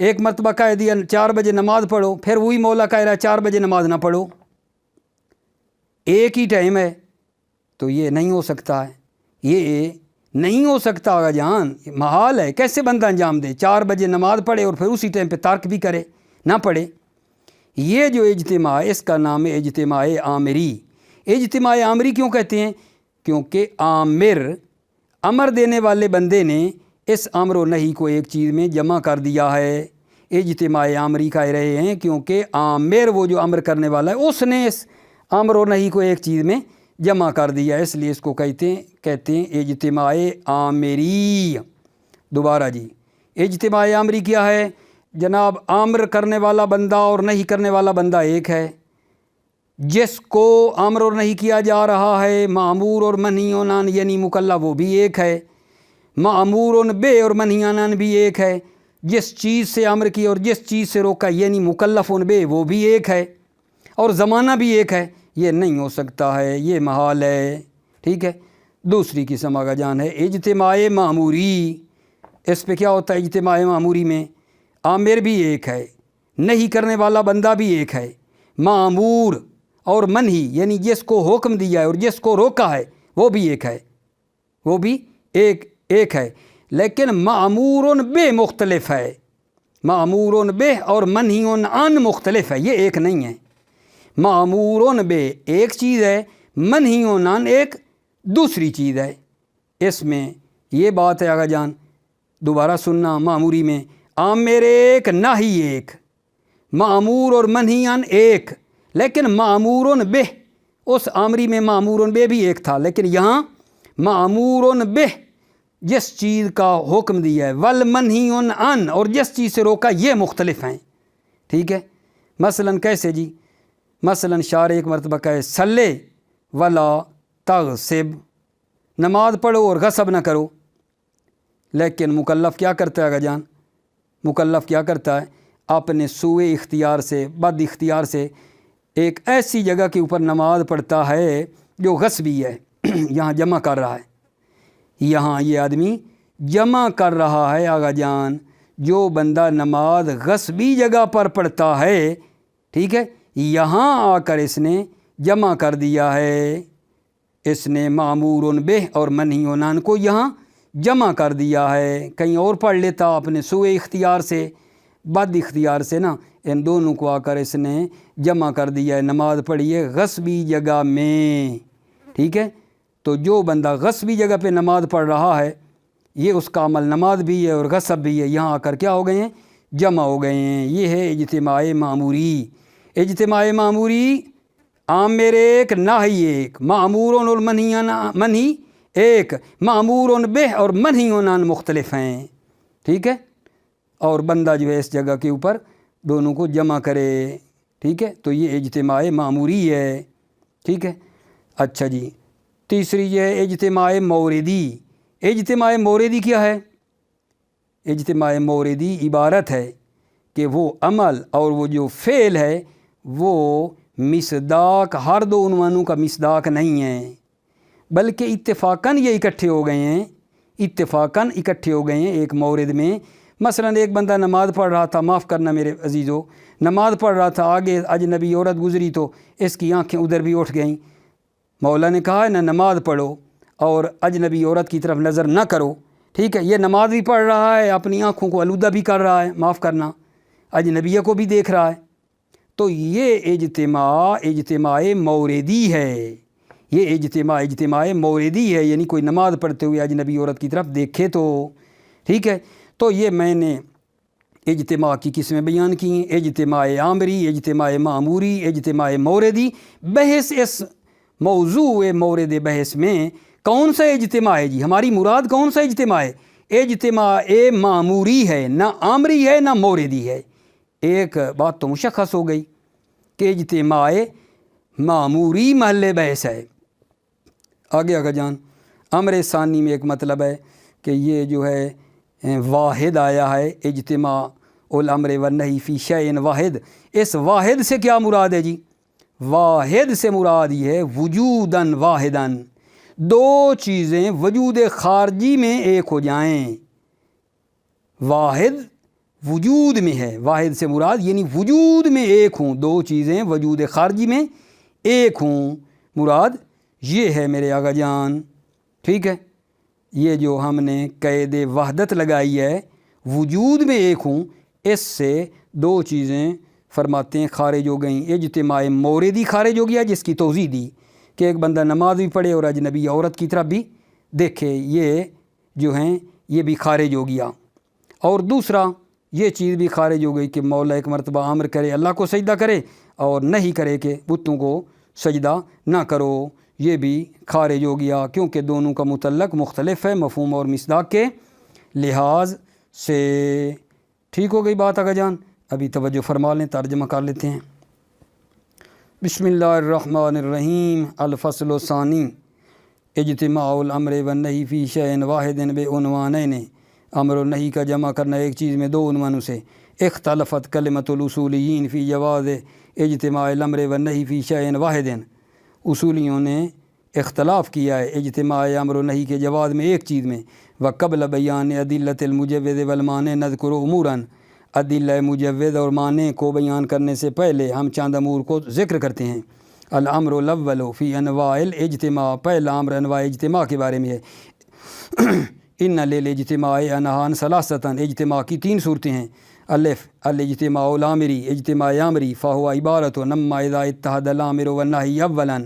ایک مرتبہ کہہ دیا 4 بجے نماز پڑھو، پھر وہی مولا کہہ رہا ہے 4 بجے نماز نہ پڑھو، ایک ہی ٹائم ہے، تو یہ نہیں ہو سکتا ہے، یہ نہیں ہو سکتا آقا جان، محال ہے، کیسے بندہ انجام دے 4 بجے نماز پڑھے اور پھر اسی ٹائم پہ ترک بھی کرے نہ پڑھے۔ یہ جو اجتماع ہے اس کا نام ہے اجتماع آمری۔ اجتماع آمری کیوں کہتے ہیں؟ کیونکہ امر دینے والے بندے نے اس امر و نہی کو ایک چیز میں جمع کر دیا ہے، اجتماع آمری کہہ رہے ہیں کیونکہ عامر وہ جو امر کرنے والا ہے اس نے اس امر و نہی کو ایک چیز میں جمع کر دیا، اس لیے اس کو کہتے ہیں اجتماع آمری۔ دوبارہ جی، اجتماع آمری کیا ہے جناب؟ امر کرنے والا بندہ اور نہیں کرنے والا بندہ ایک ہے، جس کو امر اور نہیں کیا جا رہا ہے مأمور اور منہی عنہ یعنی مکلف وہ بھی ایک ہے، مأمور بہ اور منہی عنہ بھی ایک ہے، جس چیز سے امر کی اور جس چیز سے روکا یعنی مکلف بہ وہ بھی ایک ہے، اور زمانہ بھی ایک ہے۔ یہ نہیں ہو سکتا ہے، یہ محال ہے، ٹھیک ہے۔ دوسری قسم آقا جان ہے اجتماع معموری۔ اس پہ کیا ہوتا ہے اجتماع معموری میں؟ عامر بھی ایک ہے، نہیں کرنے والا بندہ بھی ایک ہے، مأمور اور منہی یعنی جس کو حکم دیا ہے اور جس کو روکا ہے وہ بھی ایک ہے، وہ بھی ایک ہے، لیکن مأمور بہ مختلف ہے، مأمور بہ اور منہی عن مختلف ہے، یہ ایک نہیں ہے۔ مأمور بہ ایک چیز ہے، منہی عن ایک دوسری چیز ہے۔ اس میں یہ بات ہے آقا جان، دوبارہ سننا، معموری میں عامر ایک نہی ایک، مأمور اور منہی عن ایک، لیکن مأمور بہ اس عامری میں مأمور بہ بھی ایک تھا، لیکن یہاں مأمور بہ جس چیز کا حکم دیا ہے والمنہی عن اور جس چیز سے روکا یہ مختلف ہیں، ٹھیک ہے۔ مثلا کیسے جی؟ مثلا شارع ایک مرتبہ کہے صلی ولا تغصب، نماز پڑھو اور غصب نہ کرو، لیکن مکلف کیا کرتا ہے آقا جان؟ مکلف کیا کرتا ہے؟ اپنے سوئے اختیار سے بد اختیار سے ایک ایسی جگہ کے اوپر نماز پڑھتا ہے جو غصبی ہے، یہاں جمع کر رہا ہے، یہاں یہ آدمی جمع کر رہا ہے آقا جان۔ جو بندہ نماز غصبی جگہ پر پڑھتا ہے، ٹھیک ہے، یہاں آ کر اس نے جمع کر دیا ہے، اس نے مأمور بہ اور منہی عن کو یہاں جمع کر دیا ہے۔ کہیں اور پڑھ لیتا اپنے سوئے اختیار سے بد اختیار سے نا، ان دونوں کو آ کر اس نے جمع کر دیا ہے، نماز پڑھی ہے غصبی جگہ میں، ٹھیک ہے۔ تو جو بندہ غصبی جگہ پہ نماز پڑھ رہا ہے یہ اس کا عمل نماز بھی ہے اور غصب بھی ہے، یہاں آ کر کیا ہو گئے ہیں؟ جمع ہو گئے ہیں۔ یہ ہے اجتماع معموری۔ اجتماع معموری عامر ایک نہی ایک، مأمور اور منہی ایک، مأمور بہ اور منہی عن مختلف ہیں، ٹھیک ہے، اور بندہ جو ہے اس جگہ کے اوپر دونوں کو جمع کرے، ٹھیک ہے۔ تو یہ اجتماع معموری ہے، ٹھیک ہے۔ اچھا جی، تیسری یہ ہے اجتماع موردی۔ اجتماع موردی کیا ہے؟ اجتماع موردی عبارت ہے کہ وہ عمل اور وہ جو فعل ہے وہ مصداق ہر دو عنوانوں کا مصداق نہیں ہے، بلکہ اتفاقاً یہ اکٹھے ہو گئے ہیں، اتفاقاً اکٹھے ہو گئے ہیں ایک مورد میں۔ مثلا ایک بندہ نماز پڑھ رہا تھا، معاف کرنا میرے عزیزو، نماز پڑھ رہا تھا، آگے اجنبی عورت گزری تو اس کی آنکھیں ادھر بھی اٹھ گئیں۔ مولا نے کہا ہے نہ نماز پڑھو اور اجنبی عورت کی طرف نظر نہ کرو، ٹھیک ہے۔ یہ نماز بھی پڑھ رہا ہے، اپنی آنکھوں کو آلودہ بھی کر رہا ہے، معاف کرنا، اجنبیہ کو بھی دیکھ رہا ہے، تو یہ اجتماع موردی ہے، یہ اجتماع موردی ہے، یعنی کوئی نماز پڑھتے ہوئے اجنبی عورت کی طرف دیکھے تو، ٹھیک ہے۔ تو یہ میں نے اجتماع کی قسمیں بیان کی ہیں، اجتماع عامری، اجتماع معموری، اجتماع موردی۔ بحث اس موضوع مورد بحث میں کون سا اجتماع ہے جی؟ ہماری مراد کون سا اجتماع ہے؟ اجتماع معموری ہے، نہ عامری ہے نہ موردی ہے۔ ایک بات تو مشخص ہو گئی کہ اجتماع معموری محل بحث ہے۔ آگے آگے جان، امر ثانی میں ایک مطلب ہے کہ یہ جو ہے واحد آیا ہے، اجتماع الامر والنہی فی شیء واحد۔ اس واحد سے کیا مراد ہے جی؟ واحد سے مراد یہ ہے وجوداً واحداً، دو چیزیں وجود خارجی میں ایک ہو جائیں۔ واحد وجود میں ہے، واحد سے مراد یعنی وجود میں ایک ہوں، دو چیزیں وجود خارجی میں ایک ہوں، مراد یہ ہے میرے آقا جان، ٹھیک ہے۔ یہ جو ہم نے قید وحدت لگائی ہے وجود میں ایک ہوں، اس سے دو چیزیں فرماتے ہیں خارج ہو گئیں۔ اجتماع موردی خارج ہو گیا، جس کی توضیح دی کہ ایک بندہ نماز بھی پڑھے اور اجنبی عورت کی طرف بھی دیکھے، یہ جو ہیں یہ بھی خارج ہو گیا۔ اور دوسرا یہ چیز بھی خارج ہو گئی کہ مولا ایک مرتبہ امر کرے اللہ کو سجدہ کرے اور نہیں کرے کہ بتوں کو سجدہ نہ کرو، یہ بھی خارج ہو گیا، کیونکہ دونوں کا متعلق مختلف ہے مفہوم اور مصداق کے لحاظ سے۔ ٹھیک ہو گئی بات آقا جان؟ ابھی توجہ فرما لیں، ترجمہ کر لیتے ہیں۔ بسم اللہ الرحمن الرحیم۔ الفصل الثانی اجتماع الامر والنہی فی شیء واحد بعنوانین۔ امر و نہی کا جمع کرنا ایک چیز میں دو عنوانوں سے۔ اختلفت کلمۃ الاصولیین فی جواز اجتماع الامر والنہی فی شیء واحد۔ اصولیوں نے اختلاف کیا ہے اجتماع امر و نہی کے جواز میں ایک چیز میں۔ وقبل بیان ادلۃ المجوز والمانع نذکر امورا۔ ادلہ مجوز اور مانع کو بیان کرنے سے پہلے ہم چند امور کو ذکر کرتے ہیں۔ الامر الاول فی انواع الاجتماع۔ پہلا امر انواع اجتماع کے بارے میں ہے۔ ان للاجتماع انہان ثلاثۃ۔ اجتماع کی تین صورتیں ہیں۔ الف الاجتماع الامری، اجتماع امری، فہو عبارت نما اذا اتحد الامر والنہی اولا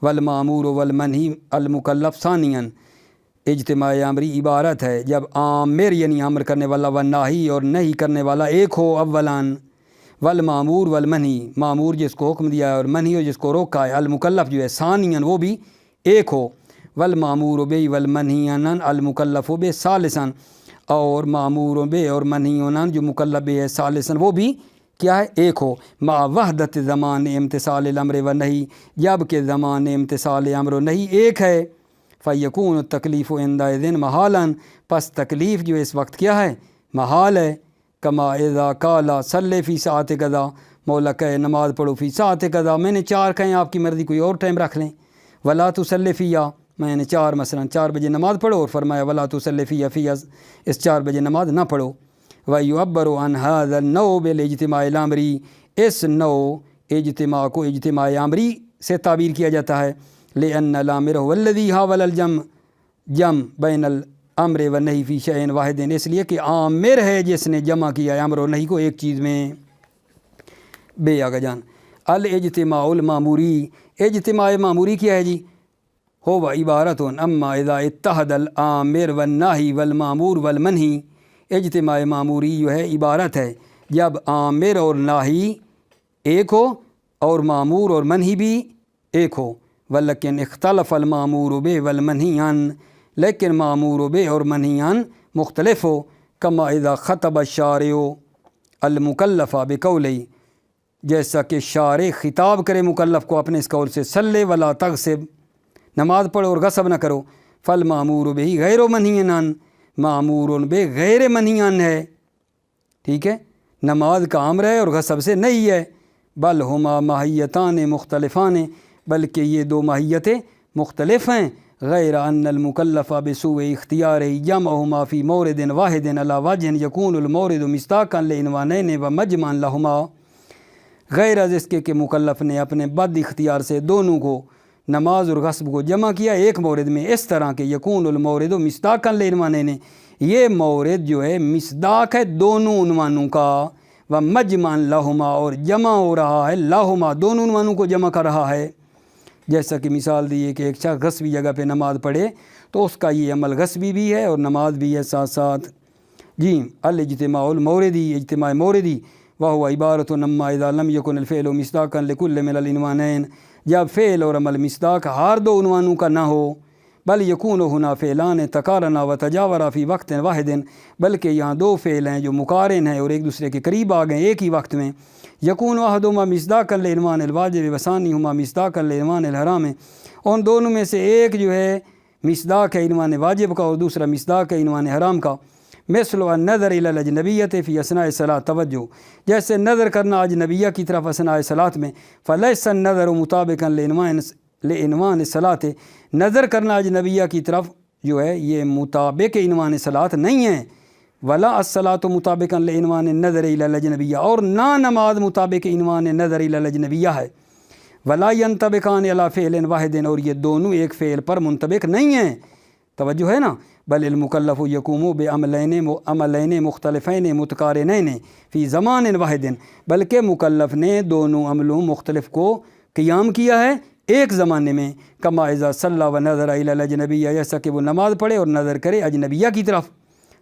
والمامور والمنہی المکلف ثانیا۔ اجتماع امری عبارت ہے جب آمر یعنی امر کرنے والا والناہی اور نہیں کرنے والا ایک ہو اولاً، والمامور والمنہی، مامور جس کو حکم دیا ہے اور منہی اور جس کو روکا ہے، المکلف جو ہے ثانیاً وہ بھی ایک ہو، والمامور بے والمنہی عنہ المکلف بے ثالثاً، اور مامور بے اور منہی عنہ جو مکلف بے ہے ثالثاً وہ بھی کیا ہے ایک ہو، مع وحدت زمان امتثال الامر والنہی، جب کہ زمان امتثال امر و نہی ایک ہے، فیکون التکلیف عندئذ محالاً، پس تکلیف جو اس وقت کیا ہے محال ہے۔ کما اذا قال صلی فی ساعت کذا، مولا کہے نماز پڑھو فی ساعت کذا، میں نے 4 کہیں آپ کی مرضی کوئی اور ٹائم رکھ لیں، ولا تصلی فیہا، میں نے 4 مثلا 4 بجے نماز پڑھو، اور فرمایا ولا تصلی فیہا فیہا، اس 4 بجے نماز نہ پڑھو۔ ویعبر عن ھذا النوع بالاجتماع الامری، اس نوع اجتماع کو اجتماع امری سے تعبیر کیا جاتا ہے۔ لأن الامر هو الذی حاول الجمع بین الامر والنہی فی شیء واحد، اس لیے کہ آمر ہے جس نے جمع کیا امر و نہی کو ایک چیز میں۔ بے آقا جان الاجتماع الماموری، اجتماع معموری کیا ہے جی؟ ہو عبارت اما اذا اتحد الامر والناہی والمامور والمنہی، اجتماع معموری جو ہے عبارت ہے جب آمر اور ناہی ایک ہو اور مامور اور منہی بھی ایک ہو، ولیکن اختلف المامور بے والمنہی عن، لیکن مامور بے اور منہی عن مختلف ہو۔ کما اذا خطب الشارع المکلف بقولہ، جیسا کہ شارع خطاب کرے مکلف کو اپنے اس قول سے، صلی ولا تغصب، نماز پڑھو اور غصب نہ کرو، فالمامور بہ غیر منہی عن، مامور بے غیر منہی عن ہے، ٹھیک ہے، نماز کا امر ہے اور غصب سے نہیں ہے۔ بل ہما ماہیتان مختلفان، بلکہ یہ دو ماہیتیں مختلف ہیں۔ غیر ان المکلف بسوء اختیارہ جمعہما فی مورد واحد علی وجہ یکون المورد مصداقا لعنوانین ومجمعا لہما، غیر از اس کے کہ مکلف نے اپنے بد اختیار سے دونوں کو نماز اور غصب کو جمع کیا ایک مورد میں، اس طرح کہ یکون المورد مصداقا لعنوانین، یہ مورد جو ہے مصداق ہے دونوں عنوانوں کا، ومجمعا لہما، اور جمع ہو رہا ہے لہما، دونوں عنوانوں کو جمع کر رہا ہے۔ جیسا کہ مثال دی ہے کہ ایک شخص غصبی جگہ پہ نماز پڑھے تو اس کا یہ عمل غصبی بھی ہے اور نماز بھی ہے ساتھ ساتھ۔ جی الاجتماع الموردی، اجتماع موردی، وہو عبارت نما اذا لم یکن الفعل مصداقا لکل من العنوانین، جب فعل اور عمل مصداق ہر دو عنوانوں کا نہ ہو، بل یکون ہنا فعلان تقارنا و تجاورا فی وقت واحد، بلکہ یہاں دو فعل ہیں جو مقارن ہیں اور ایک دوسرے کے قریب آ گئے ایک ہی وقت میں۔ یکون احدہما مصداقا لعنوان الواجب وثانیہما مصداقا لعنوان الحرام، ان دونوں میں سے ایک جو ہے مصداق ہے عنوان واجب کا اور دوسرا مصداق ہے عنوان حرام کا۔ مثل النظر الی الاجنبیۃ فی اثناء الصلاۃ، توجہ، جیسے نظر کرنا اجنبیہ کی طرف اثناء صلاۃ میں، فلیس النظر مطابقا لعنوان الصلاۃ، نظر کرنا اجنبیہ کی طرف جو ہے یہ مطابق عنوان صلاۃ نہیں ہے، ولا الصلاۃ مطابق لعنوان النظر الی الاجنبیہ، اور نہ نماز مطابق عنوان نظر الی الاجنبیہ ہے، ولا ینطبقان علی فعل واحد، اور یہ دونوں ایک فعل پر منطبق نہیں ہیں، توجہ ہے نا، بل المکلف یقوم بعملین مختلفین متقارنین فی زمان واحد، بلکہ مکلف نے دونوں عملوں مختلف کو قیام کیا ہے ایک زمانے میں، کما اذا صلی و نظر الی الاجنبیہ، جیسا کہ وہ نماز پڑھے اور نظر کرے اجنبیہ کی طرف۔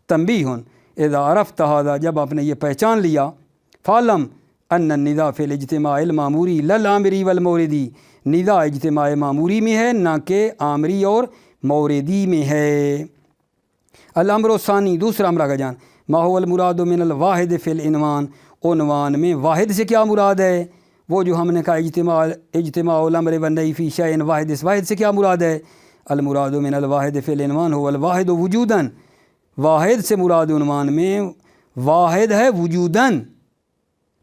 تنبیہ اذا عرفت ھذا، جب آپ نے یہ پہچان لیا، فعلم ان النداء فی الاجتماع الماموری للآمری والموردی، ندا اجتماع معموری میں ہے نہ کہ آمری اور موردی میں ہے۔ الامر الثانی، دوسرا امر کا جان، ما هو المراد من الواحد فی العنوان، عنوان میں واحد سے کیا مراد ہے؟ وہ جو ہم نے کہا اجتماع الامر والنہی فی شیء واحد، اس واحد سے کیا مراد ہے؟ المراد من الواحد فی العنوان هو الواحد وجوداً، واحد سے مراد عنوان میں واحد ہے وجوداً،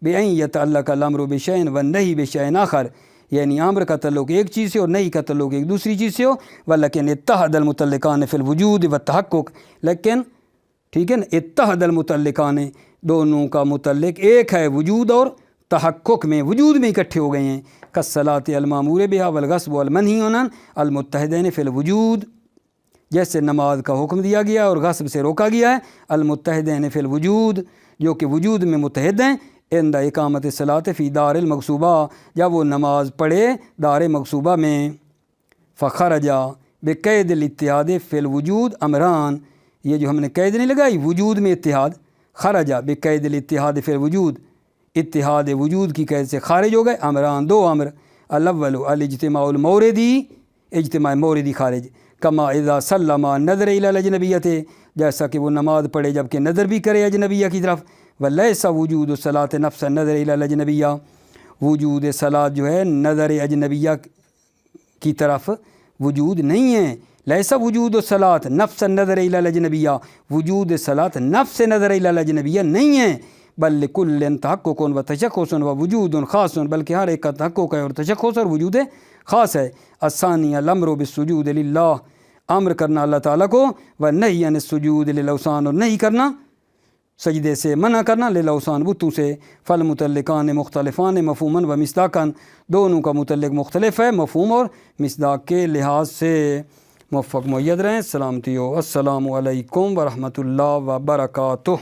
بأن یتعلق الامر بشیء والنہی بشیء آخر، یعنی امر کا تعلق ایک چیز سے اور نہی کا تعلق ایک دوسری چیز سے ہو، ولیکن اتحد المتعلقان فی الوجود والتحقق، لیکن ٹھیک ہے نا، اتحد المتعلقان، دونوں کا متعلق ایک ہے وجود اور تحقق میں، وجود میں اکٹھے ہو گئے ہیں، کالصلاۃ المامور بہا والغصب والمنہی عنہ المتحدین فی الوجود، جیسے نماز کا حکم دیا گیا اور غصب سے روکا گیا ہے، المتحدین فی الوجود، جو کہ وجود میں متحد ہیں، عند اقامت الصلاۃ فی دار المغصوبہ، جب وہ نماز پڑھے دار مغصوبہ میں، فخرج بقید الاتحاد فی الوجود امران، یہ جو ہم نے قید نہیں لگائی وجود میں اتحاد، خرج بقید الاتحاد فی الوجود، اتحاد وجود کی قید سے خارج ہو گئے، امران، دو امر، الاول الاجتماع الموردی، اجتماع موردی خارج، کما اذا سلم نظر الی الاجنبیۃ، جیسا کہ وہ نماز پڑھے جب کہ نظر بھی کرے اجنبیہ کی طرف، ولیس وجود الصلاۃ نفس النظر الی الاجنبیہ، وجود صلاۃ جو ہے نظر اجنبیہ کی طرف وجود نہیں ہے، لیسا وجود الصلاۃ نفس النظر الی الاجنبیہ، وجود صلاۃ نفس نظر الی الاجنبیہ نہیں ہے، بل لکل تحقق و تشخص و وجود خاص، بلکہ ہر ایک کا تحقق ہے اور تشخص اور وجود خاص ہے۔ الثانی الامر بالسجود للہ، امر کرنا اللہ تعالیٰ کو، والنہی عن السجود للاوثان، اور نہیں کرنا سجدے سے منع کرنا للاوثان، بتوں سے، فالمتعلقان مختلفان مفہوما و مصداقا، دونوں کا متعلق مختلف ہے مفہوم اور مصداق کے لحاظ سے۔ موفق مؤید رہیں، سلامتی ہو، السلام علیکم ورحمۃ اللہ وبرکاتہ۔